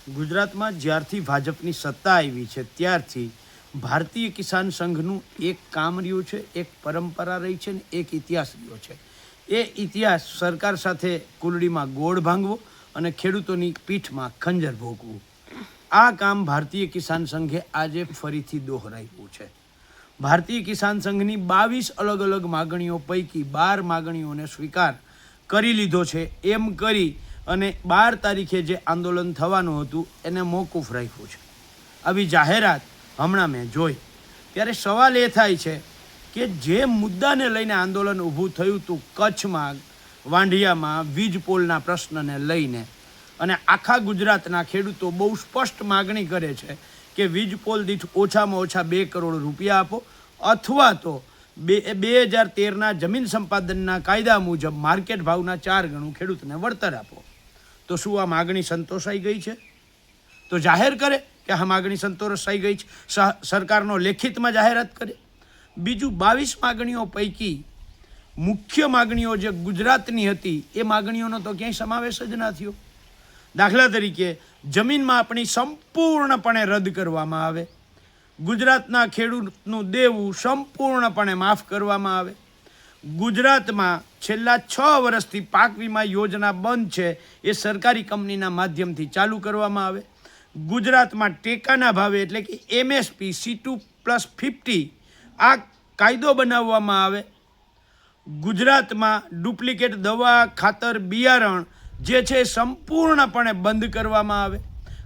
ગુજરાતમાં જ્યારથી ભાજપની સત્તા આવી છે ત્યારથી ભારતીય કિસાન સંઘનું એક કામ રહ્યું છે, એક પરંપરા રહી છે ને એક ઇતિહાસ રહ્યો છે. એ ઇતિહાસ સરકાર સાથે કુલડીમાં ગોળ ભાંગવો અને ખેડૂતોની પીઠમાં ખંજર ભોગવું. આ કામ ભારતીય કિસાન સંઘે આજે ફરીથી દોહરાવ્યું છે. ભારતીય કિસાન સંઘની 22 અલગ અલગ માગણીઓ પૈકી 12 માગણીઓને સ્વીકાર કરી લીધો છે. એમ કરી અને 12 તારીખે જે આંદોલન થવાનું હતું એને મોકૂફ રાખ્યું છે. આવી જાહેરાત હમણાં મેં જોઈ ત્યારે સવાલ એ થાય છે કે જે મુદ્દાને લઈને આંદોલન ઊભું થયું હતું કચ્છમાં વાંઢિયામાં વીજ પોલના પ્રશ્નને લઈને, અને આખા ગુજરાતના ખેડૂતો બહુ સ્પષ્ટ માગણી કરે છે કે વીજ પોલ દીઠ ઓછામાં ઓછા 2 કરોડ રૂપિયા આપો, અથવા તો 2013ના જમીન સંપાદનના કાયદા મુજબ માર્કેટ ભાવના 4 ગણું ખેડૂતને વળતર આપો. તો શું આ માગણી સંતોષાઈ ગઈ છે? તો જાહેર કરે કે આ માગણી સંતોષાઈ ગઈ છે, સરકારનો લેખિતમાં જાહેરાત કરે. બીજું 22 માગણીઓ પૈકી મુખ્ય માગણીઓ જે ગુજરાતની હતી એ માગણીઓનો તો ક્યાંય સમાવેશ જ ના થયો. દાખલા તરીકે જમીનમાં આપણી સંપૂર્ણપણે રદ કરવામાં આવે, ગુજરાતના ખેડૂતનું દેવું સંપૂર્ણપણે માફ કરવામાં આવે, ગુજરાતમાં છેલ્લા 6 વર્ષથી પાક વીમા યોજના બંધ છે એ સરકારી કંપનીના માધ્યમથી ચાલુ કરવામાં આવે, ગુજરાતમાં ટેકાના ભાવે એટલે કે MSP C2+50 આ કાયદો બનાવવામાં આવે, ગુજરાતમાં ડુપ્લિકેટ દવા, ખાતર, બિયારણ જે છે સંપૂર્ણપણે બંધ કરવામાં આવે,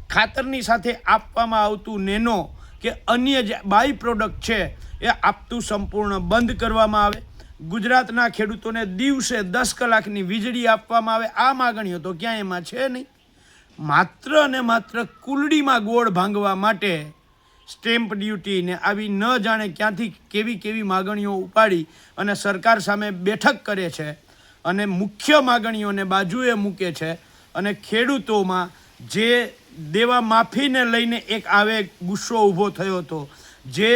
ખાતરની સાથે આપવામાં આવતું નેનો કે અન્ય જે બાય પ્રોડક્ટ છે એ આપતું સંપૂર્ણ બંધ કરવામાં આવે, ગુજરાતના ખેડૂતોને દિવસે 10 કલાકની વીજળી આપવામાં આવે. આ માગણીઓ તો ક્યાંય એમાં છે નહીં. માત્ર અને માત્ર કુલડીમાં ગોળ ભાંગવા માટે સ્ટેમ્પ ડ્યુટી ને આવી ન જાણે ક્યાંથી કેવી માગણીઓ ઉપાડી અને સરકાર સામે બેઠક કરે છે અને મુખ્ય માગણીઓને બાજુએ મૂકે છે. અને ખેડૂતોમાં જે દેવા માફીને લઈને એક આવે ગુસ્સો ઊભો થયો હતો, જે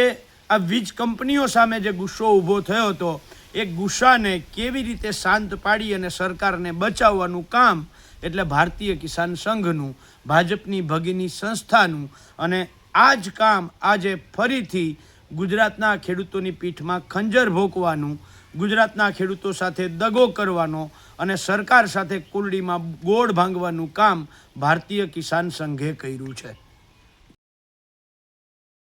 આ વીજ કંપનીઓ સામે જે ગુસ્સો ઊભો થયો હતો, એ ગુસ્સાને કેવી રીતે શાંત પાડી અને સરકારને બચાવવાનું કામ એટલે ભારતીય કિસાન સંઘનું, ભાજપની ભગીની સંસ્થાનું. અને આ જ કામ આજે ફરીથી ગુજરાતના ખેડૂતોની પીઠમાં ખંજર ભોંકવાનું, ગુજરાતના ખેડૂતો સાથે દગો કરવાનો અને સરકાર સાથે કુલડીમાં ગોળ ભાંગવાનું કામ ભારતીય કિસાન સંઘે કર્યું છે.